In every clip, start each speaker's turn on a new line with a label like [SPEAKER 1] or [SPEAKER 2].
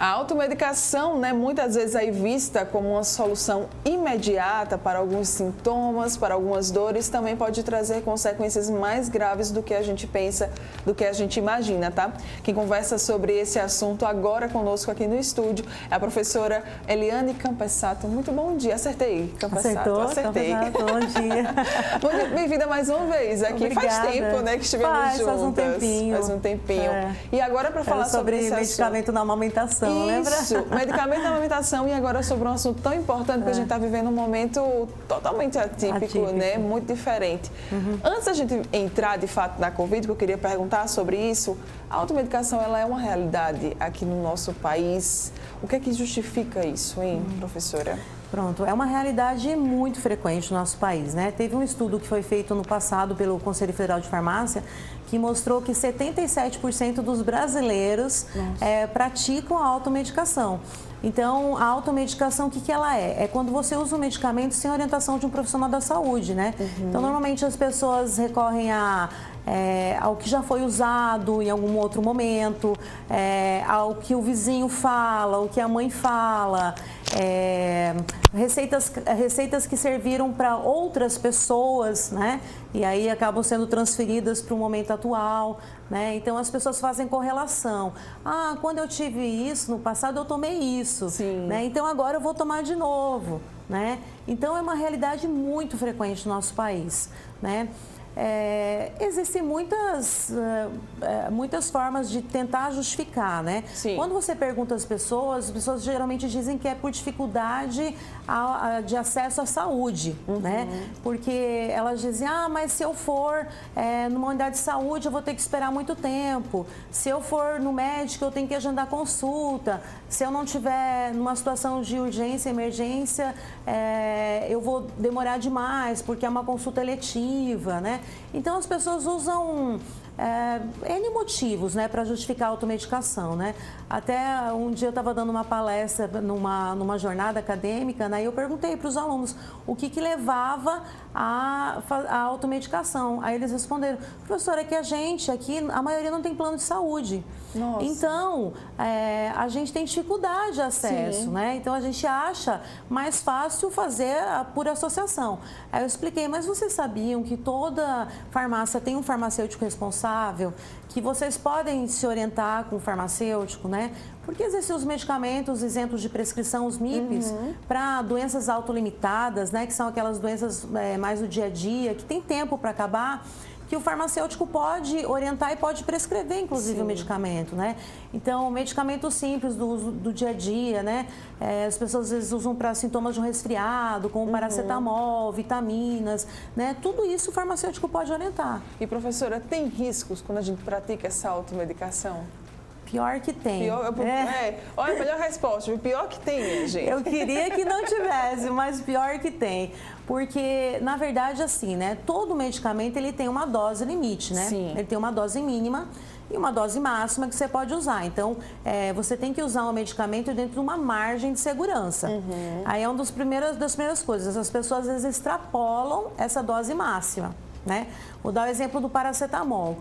[SPEAKER 1] A automedicação, né, muitas vezes aí vista como uma solução imediata para alguns sintomas, para algumas dores, também pode trazer consequências mais graves do que a gente pensa, do que a gente imagina, tá? Quem conversa sobre esse assunto agora conosco aqui no estúdio é a professora Eliane Campessato. Muito bom dia, acertei, Campessato, acertei.
[SPEAKER 2] Campessato, bom dia.
[SPEAKER 1] Bem-vinda mais uma vez aqui.
[SPEAKER 2] Obrigada.
[SPEAKER 1] Faz tempo, né, que estivemos juntas.
[SPEAKER 2] Faz um tempinho.
[SPEAKER 1] Faz um tempinho.
[SPEAKER 2] É.
[SPEAKER 1] E agora para falar sobre esse
[SPEAKER 2] medicamento
[SPEAKER 1] assunto.
[SPEAKER 2] na amamentação, lembra?
[SPEAKER 1] Isso, medicamento na amamentação, e agora sobre um assunto tão importante, porque a gente está vivendo um momento totalmente atípico, né? Muito diferente. Antes da gente entrar, de fato, na Covid, que eu queria perguntar sobre isso, a automedicação, ela é uma realidade aqui no nosso país. O que é que justifica isso, hein, professora?
[SPEAKER 2] Pronto, é uma realidade muito frequente no nosso país, né? Teve um estudo que foi feito no passado pelo Conselho Federal de Farmácia que mostrou que 77% dos brasileiros praticam a automedicação. Então, a automedicação, o que ela é? É quando você usa um medicamento sem orientação de um profissional da saúde, né? Então, normalmente as pessoas recorrem ao que já foi usado em algum outro momento, ao que o vizinho fala, o que a mãe fala, receitas que serviram para outras pessoas, né? E aí acabam sendo transferidas para o momento atual, né? Então as pessoas fazem correlação. Ah, quando eu tive isso no passado eu tomei isso, né? Então agora eu vou tomar de novo, né? Então é uma realidade muito frequente no nosso país, né? Existem muitas formas de tentar justificar, né?
[SPEAKER 1] Sim.
[SPEAKER 2] Quando você pergunta às pessoas, as pessoas geralmente dizem que é por dificuldade de acesso à saúde, né? Porque elas dizem, mas se eu for numa unidade de saúde eu vou ter que esperar muito tempo, se eu for no médico eu tenho que agendar consulta, se eu não tiver numa situação de urgência, emergência, eu vou demorar demais porque é uma consulta eletiva, né? Então as pessoas usam N motivos, né, para justificar a automedicação, né? Até um dia eu estava dando uma palestra numa jornada acadêmica, né, e eu perguntei para os alunos o que levava à automedicação. Aí eles responderam, professora, é que a gente aqui, a maioria não tem plano de saúde.
[SPEAKER 1] Nossa.
[SPEAKER 2] Então, a gente tem dificuldade de acesso, né? Então a gente acha mais fácil fazer por associação. Aí eu expliquei, mas vocês sabiam que toda farmácia tem um farmacêutico responsável, que vocês podem se orientar com o farmacêutico, né? Porque existem os medicamentos isentos de prescrição, os MIPs, para doenças autolimitadas, né? Que são aquelas doenças mais do dia a dia, que tem tempo para acabar, que o farmacêutico pode orientar e pode prescrever, inclusive, o medicamento, né? Então, medicamentos simples do dia a dia, né? As pessoas às vezes usam para sintomas de um resfriado, como paracetamol, vitaminas, né? Tudo isso o farmacêutico pode orientar.
[SPEAKER 1] E, professora, tem riscos quando a gente pratica essa automedicação?
[SPEAKER 2] Pior que tem.
[SPEAKER 1] Olha, a melhor resposta, o pior que tem, minha gente.
[SPEAKER 2] Eu queria que não tivesse, mas pior que tem. Porque, na verdade, assim, né? Todo medicamento, ele tem uma dose limite, né?
[SPEAKER 1] Sim.
[SPEAKER 2] Ele tem uma dose mínima e uma dose máxima que você pode usar. Então, você tem que usar um medicamento dentro de uma margem de segurança. Aí é uma das primeiras coisas. As pessoas, às vezes, extrapolam essa dose máxima, né? Vou dar o exemplo do paracetamol.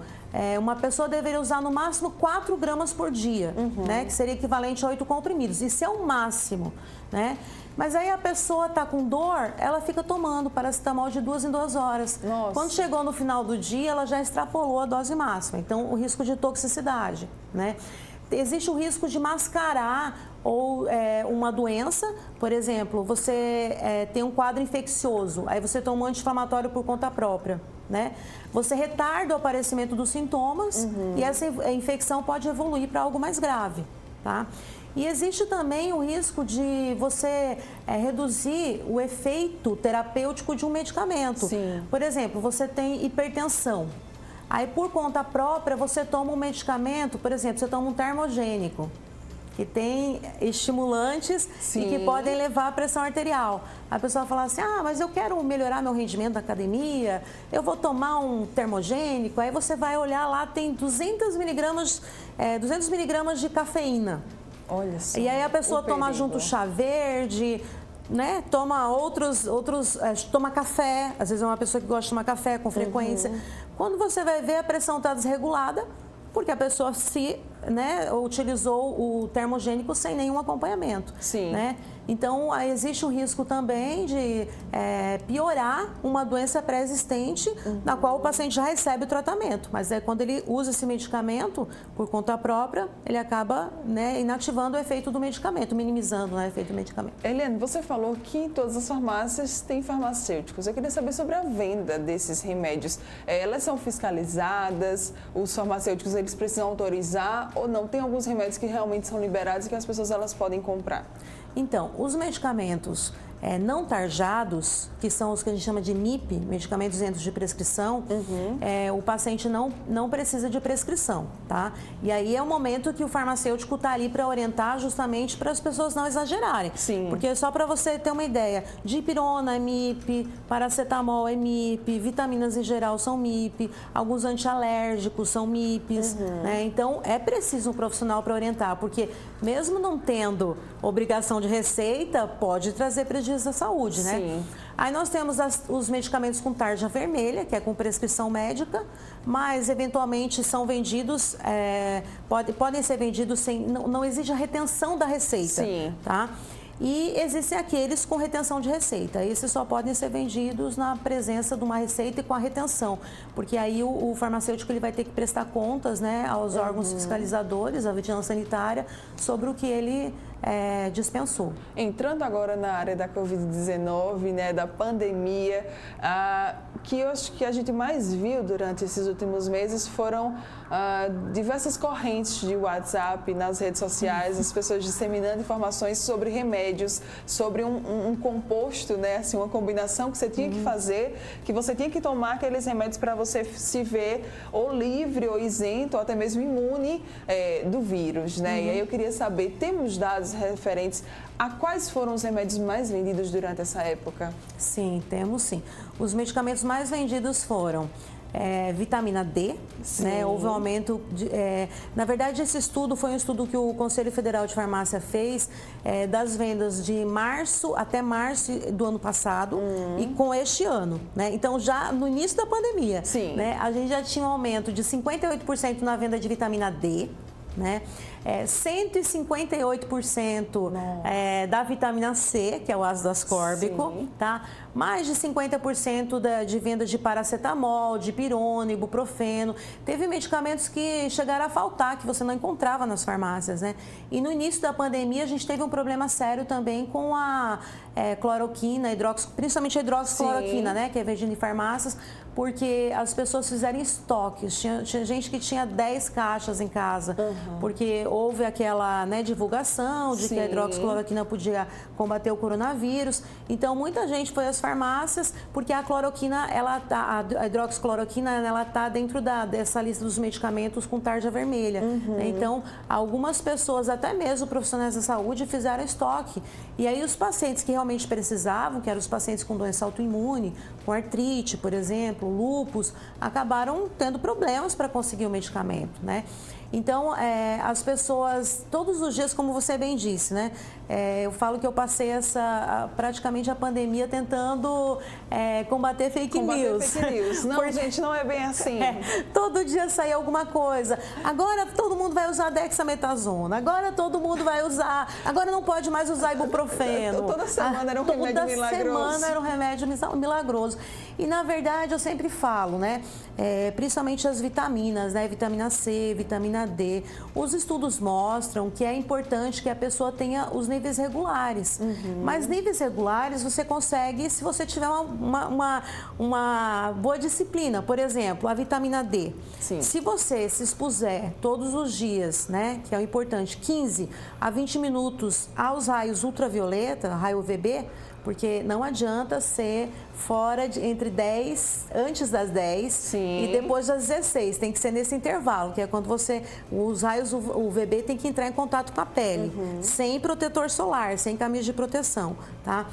[SPEAKER 2] Uma pessoa deveria usar no máximo 4 gramas por dia, né? Que seria equivalente a 8 comprimidos. Isso é o máximo, né? Mas aí a pessoa está com dor, ela fica tomando paracetamol de 2 em 2 horas.
[SPEAKER 1] Nossa.
[SPEAKER 2] Quando chegou no final do dia, ela já extrapolou a dose máxima. Então, o risco de toxicidade, né? Existe o risco de mascarar uma doença. Por exemplo, você tem um quadro infeccioso, aí você toma um anti-inflamatório por conta própria, né? Você retarda o aparecimento dos sintomas e essa infecção pode evoluir para algo mais grave, tá? E existe também o risco de você reduzir o efeito terapêutico de um medicamento.
[SPEAKER 1] Sim.
[SPEAKER 2] Por exemplo, você tem hipertensão. Aí, por conta própria, você toma um medicamento, por exemplo, você toma um termogênico, que tem estimulantes e que podem levar a pressão arterial. A pessoa fala assim, mas eu quero melhorar meu rendimento na academia, eu vou tomar um termogênico, aí você vai olhar lá, tem 200 miligramas de cafeína.
[SPEAKER 1] Olha só.
[SPEAKER 2] E aí a pessoa toma junto chá verde, né? Toma toma café, às vezes é uma pessoa que gosta de tomar café com frequência. Quando você vai ver, a pressão está desregulada, porque a pessoa se né, utilizou o termogênico sem nenhum acompanhamento.
[SPEAKER 1] Sim.
[SPEAKER 2] Né? Então, existe um risco também de piorar uma doença pré-existente, na qual o paciente já recebe o tratamento. Mas quando ele usa esse medicamento por conta própria, ele acaba, né, inativando o efeito do medicamento, minimizando, né, o efeito do medicamento.
[SPEAKER 1] Eliane, você falou que em todas as farmácias tem farmacêuticos. Eu queria saber sobre a venda desses remédios. Elas são fiscalizadas? Os farmacêuticos, eles precisam autorizar ou não? Tem alguns remédios que realmente são liberados e que as pessoas elas podem comprar?
[SPEAKER 2] Então, os medicamentos não tarjados, que são os que a gente chama de MIP, medicamentos isentos de prescrição, o paciente não precisa de prescrição, tá? E aí é o momento que o farmacêutico está ali para orientar justamente para as pessoas não exagerarem.
[SPEAKER 1] Sim.
[SPEAKER 2] Porque só para você ter uma ideia, dipirona é MIP, paracetamol é MIP, vitaminas em geral são MIP, alguns antialérgicos são MIPs, né? Então é preciso um profissional para orientar, porque mesmo não tendo obrigação de receita, pode trazer prejuízo à saúde, né?
[SPEAKER 1] Sim.
[SPEAKER 2] Aí nós temos os medicamentos com tarja vermelha, que é com prescrição médica, mas eventualmente são vendidos, podem ser vendidos sem, não exige a retenção da receita.
[SPEAKER 1] Sim.
[SPEAKER 2] Tá? E existem aqueles com retenção de receita. Esses só podem ser vendidos na presença de uma receita e com a retenção, porque aí o farmacêutico ele vai ter que prestar contas, né, aos órgãos fiscalizadores, à vigilância sanitária, sobre o que ele dispensou.
[SPEAKER 1] Entrando agora na área da Covid-19, né, da pandemia, que eu acho que a gente mais viu durante esses últimos meses foram diversas correntes de WhatsApp nas redes sociais, as pessoas disseminando informações sobre remédios, sobre um composto, né, assim, uma combinação que você tinha que fazer, que você tinha que tomar aqueles remédios para você se ver ou livre ou isento, ou até mesmo imune do vírus, né? E aí eu queria saber, temos dados referentes a quais foram os remédios mais vendidos durante essa época?
[SPEAKER 2] Sim, temos sim. Os medicamentos mais vendidos foram vitamina D, né? Houve um aumento na verdade, esse estudo foi um estudo que o Conselho Federal de Farmácia fez das vendas de março até março do ano passado e com este ano, né? Então, já no início da pandemia,
[SPEAKER 1] Sim.
[SPEAKER 2] né? A gente já tinha um aumento de 58% na venda de vitamina D, né? 158% da vitamina C, que é o ácido ascórbico, tá? Mais de 50% de vendas de paracetamol, dipirona, ibuprofeno. Teve medicamentos que chegaram a faltar, que você não encontrava nas farmácias, né? E no início da pandemia, a gente teve um problema sério também com a cloroquina, principalmente a hidroxicloroquina, né? Que é vendida em farmácias, porque as pessoas fizeram estoques. Tinha gente que tinha 10 caixas em casa, porque houve aquela, né, divulgação de que a hidroxicloroquina podia combater o coronavírus. Então, muita gente foi às farmácias, porque a cloroquina, a hidroxicloroquina, ela está dentro dessa lista dos medicamentos com tarja vermelha. Então, algumas pessoas, até mesmo profissionais da saúde, fizeram estoque. E aí, os pacientes que realmente precisavam, que eram os pacientes com doença autoimune, com artrite, por exemplo, lúpus, acabaram tendo problemas para conseguir o medicamento, né? Então, as pessoas, todos os dias, como você bem disse, né? Eu falo que eu passei praticamente a pandemia tentando combater fake news.
[SPEAKER 1] Não, gente, não é bem assim.
[SPEAKER 2] Todo dia saía alguma coisa. Agora todo mundo vai usar dexametasona. Agora todo mundo vai usar. Agora não pode mais usar ibuprofeno.
[SPEAKER 1] Toda semana era um remédio milagroso.
[SPEAKER 2] Toda semana era um remédio milagroso. E, na verdade, eu sempre falo, né? Principalmente as vitaminas, né? Vitamina C, vitamina D. Os estudos mostram que é importante que a pessoa tenha os níveis regulares. Mas níveis regulares você consegue se você tiver uma boa disciplina. Por exemplo, a vitamina D.
[SPEAKER 1] Sim.
[SPEAKER 2] Se você se expuser todos os dias, né? Que é o importante, 15 a 20 minutos aos raios ultravioleta, raio UVB, porque não adianta ser entre 10, antes das 10 e depois das 16. Tem que ser nesse intervalo, que é quando os raios UVB tem que entrar em contato com a pele, sem protetor solar, sem camisa de proteção, tá?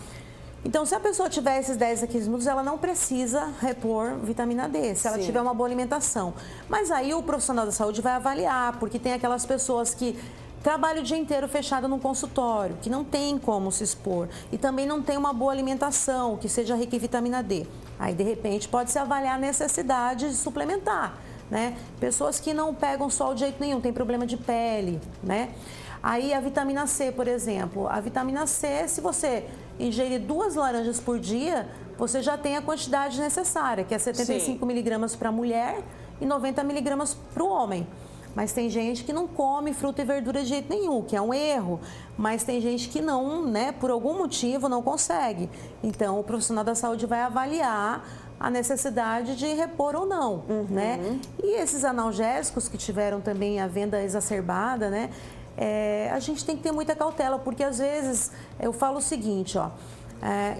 [SPEAKER 2] Então, se a pessoa tiver esses 10 a 15 minutos, ela não precisa repor vitamina D, se ela tiver uma boa alimentação. Mas aí o profissional da saúde vai avaliar, porque tem aquelas pessoas que trabalha o dia inteiro fechado num consultório, que não tem como se expor e também não tem uma boa alimentação, que seja rica em vitamina D. Aí, de repente, pode-se avaliar a necessidade de suplementar, né? Pessoas que não pegam sol de jeito nenhum, tem problema de pele, né? Aí a vitamina C, por exemplo, a vitamina C, se você ingerir 2 laranjas por dia, você já tem a quantidade necessária, que é 75 miligramas para a mulher e 90 miligramas para o homem. Mas tem gente que não come fruta e verdura de jeito nenhum, que é um erro. Mas tem gente que não, né, por algum motivo não consegue. Então, o profissional da saúde vai avaliar a necessidade de repor ou não, né? E esses analgésicos que tiveram também a venda exacerbada, né? A gente tem que ter muita cautela, porque às vezes eu falo o seguinte, ó.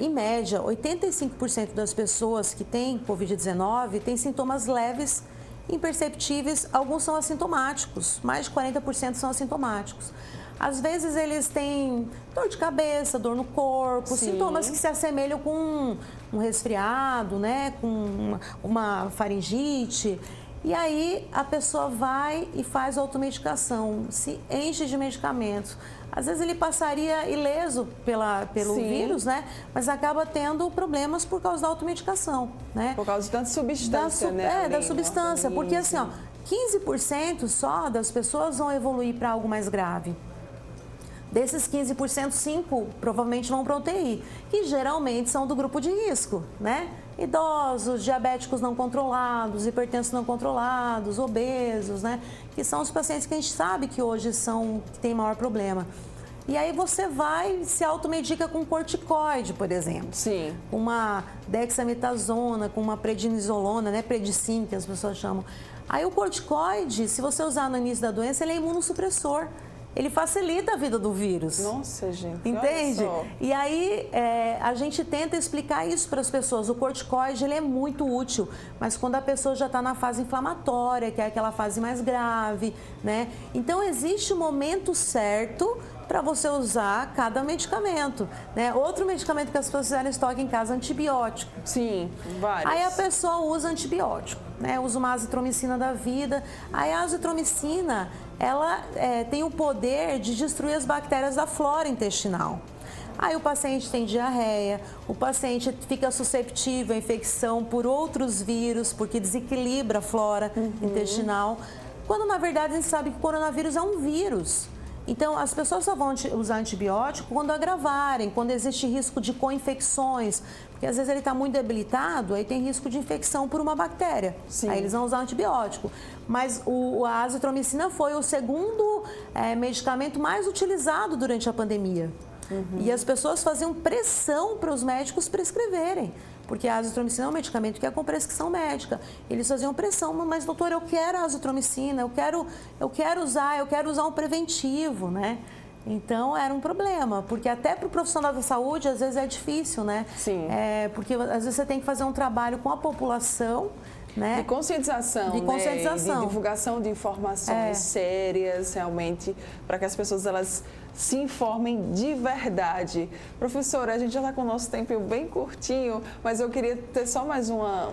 [SPEAKER 2] Em média, 85% das pessoas que têm Covid-19 têm sintomas leves, imperceptíveis, alguns são assintomáticos, mais de 40% são assintomáticos. Às vezes eles têm dor de cabeça, dor no corpo, sintomas que se assemelham com um resfriado, né? Com uma faringite. E aí a pessoa vai e faz automedicação, se enche de medicamentos. Às vezes ele passaria ileso pelo vírus, né? Mas acaba tendo problemas por causa da automedicação, né?
[SPEAKER 1] Por causa de tanta substância, né?
[SPEAKER 2] Da substância, porque assim, ó, 15% só das pessoas vão evoluir para algo mais grave. Desses 15%, 5% provavelmente vão para UTI, que geralmente são do grupo de risco, né? Idosos, diabéticos não controlados, hipertensos não controlados, obesos, né? Que são os pacientes que a gente sabe que hoje que têm maior problema. E aí você vai se automedica com corticoide, por exemplo.
[SPEAKER 1] Sim.
[SPEAKER 2] Uma dexametasona, com uma prednisolona, né? Predicin, que as pessoas chamam. Aí o corticoide, se você usar no início da doença, ele é imunossupressor. Ele facilita a vida do vírus.
[SPEAKER 1] Nossa, gente.
[SPEAKER 2] Entende?
[SPEAKER 1] Olha só.
[SPEAKER 2] E aí a gente tenta explicar isso para as pessoas. O corticoide ele é muito útil, mas quando a pessoa já está na fase inflamatória, que é aquela fase mais grave, né? Então existe o momento certo para você usar cada medicamento, né? Outro medicamento que as pessoas fizeram estoque em casa, antibiótico.
[SPEAKER 1] Sim, vários.
[SPEAKER 2] Aí a pessoa usa antibiótico, né? Usa uma azitromicina da vida. Aí a azitromicina, ela tem o poder de destruir as bactérias da flora intestinal. Aí o paciente tem diarreia, o paciente fica susceptível à infecção por outros vírus, porque desequilibra a flora intestinal. Quando na verdade a gente sabe que o coronavírus é um vírus. Então, as pessoas só vão usar antibiótico quando agravarem, quando existe risco de co-infecções, porque às vezes ele está muito debilitado, aí tem risco de infecção por uma bactéria.
[SPEAKER 1] Sim.
[SPEAKER 2] Aí eles vão usar antibiótico. Mas a azitromicina foi o segundo medicamento mais utilizado durante a pandemia. E as pessoas faziam pressão para os médicos prescreverem. Porque a azitromicina é um medicamento que é com prescrição médica. Eles faziam pressão, mas doutor, eu quero a azitromicina, eu quero usar um preventivo, né? Então era um problema, porque até para o profissional da saúde às vezes é difícil, né?
[SPEAKER 1] Sim.
[SPEAKER 2] Porque às vezes você tem que fazer um trabalho com a população, né?
[SPEAKER 1] De conscientização,
[SPEAKER 2] de conscientização.
[SPEAKER 1] Né? De divulgação de informações sérias, realmente, para que as pessoas elas se informem de verdade. Professora, a gente já está com o nosso tempo bem curtinho, mas eu queria ter só mais uma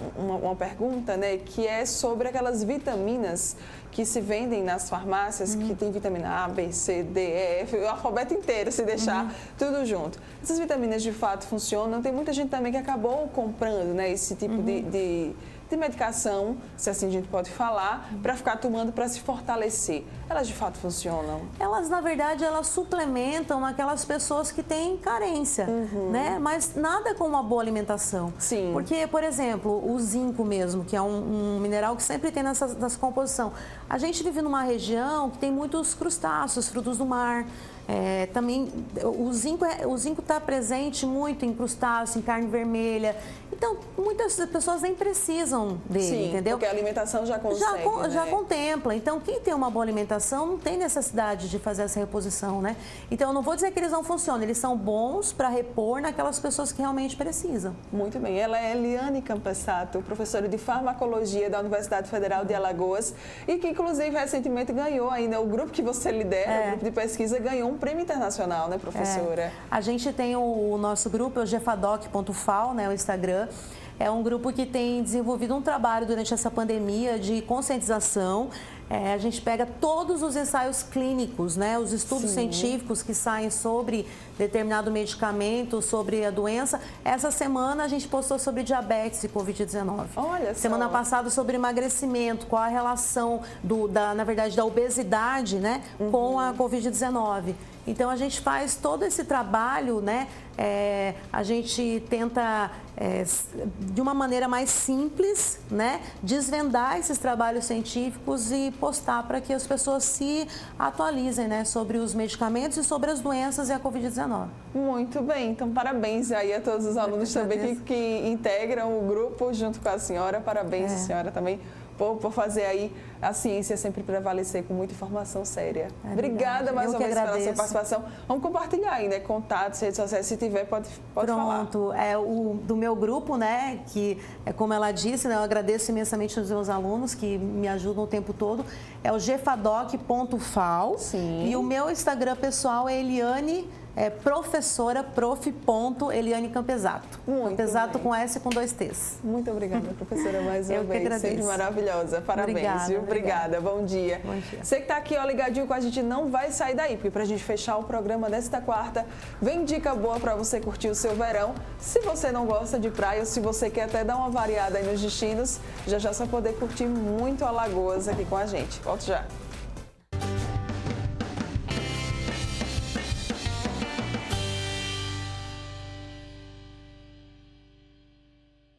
[SPEAKER 1] pergunta, né? Que é sobre aquelas vitaminas que se vendem nas farmácias, que tem vitamina A, B, C, D, E, F, o alfabeto inteiro, se deixar tudo junto. Essas vitaminas de fato funcionam? Tem muita gente também que acabou comprando, né, esse tipo de medicação, se assim a gente pode falar, para ficar tomando para se fortalecer. Elas de fato funcionam? Elas,
[SPEAKER 2] na verdade, elas suplementam aquelas pessoas que têm carência, né? Mas nada com uma boa alimentação.
[SPEAKER 1] Sim.
[SPEAKER 2] Porque, por exemplo, o zinco mesmo, que é um mineral que sempre tem nessa composição. A gente vive numa região que tem muitos crustáceos, frutos do mar. Também o zinco está presente muito em crustáceos, em carne vermelha. Então, muitas pessoas nem precisam dele,
[SPEAKER 1] Sim,
[SPEAKER 2] entendeu?
[SPEAKER 1] Porque a alimentação já consegue,
[SPEAKER 2] já contempla. Então, quem tem uma boa alimentação não tem necessidade de fazer essa reposição, né? Então, eu não vou dizer que eles não funcionam. Eles são bons para repor naquelas pessoas que realmente precisam.
[SPEAKER 1] Muito bem. Ela é Eliane Campassato, professora de farmacologia da Universidade Federal de Alagoas e que, inclusive, recentemente ganhou ainda o grupo que você lidera, o grupo de pesquisa, ganhou um prêmio internacional, né, professora?
[SPEAKER 2] A gente tem o nosso grupo, o gefadoc.fal, né, o Instagram. É um grupo que tem desenvolvido um trabalho durante essa pandemia de conscientização a gente pega todos os ensaios clínicos, né? Os estudos científicos que saem sobre determinado medicamento, sobre a doença. Essa semana a gente postou sobre diabetes e Covid-19.
[SPEAKER 1] Olha só.
[SPEAKER 2] Semana passada sobre emagrecimento, qual a relação na verdade, da obesidade, né, com a Covid-19. Então, a gente faz todo esse trabalho, né? A gente tenta, de uma maneira mais simples, né, desvendar esses trabalhos científicos e postar para que as pessoas se atualizem, né, sobre os medicamentos e sobre as doenças e a Covid-19.
[SPEAKER 1] Muito bem, então parabéns aí a todos os alunos também que integram o grupo junto com a senhora. Parabéns, a senhora também. Por fazer aí a ciência sempre prevalecer com muita informação séria. Obrigada mais uma vez pela sua participação. Vamos compartilhar aí, né? Contatos, redes sociais, se tiver, pode falar.
[SPEAKER 2] Pronto, do meu grupo, né? Que é como ela disse, né? Eu agradeço imensamente aos meus alunos que me ajudam o tempo todo. É o gfadoc.fal.
[SPEAKER 1] Sim.
[SPEAKER 2] E o meu Instagram pessoal é Eliane. Professora, Eliane Campesato. Campesato com S e com 2 T's.
[SPEAKER 1] Muito obrigada, professora, mais uma
[SPEAKER 2] vez.
[SPEAKER 1] Que agradeço. Sempre maravilhosa. Parabéns, viu? Obrigada. Bom dia.
[SPEAKER 2] Bom dia.
[SPEAKER 1] Você que está aqui, ó, ligadinho com a gente, não vai sair daí, porque para a gente fechar o programa desta quarta, vem dica boa para você curtir o seu verão. Se você não gosta de praia, ou se você quer até dar uma variada aí nos destinos, já você vai poder curtir muito Alagoas aqui com a gente. Volto já.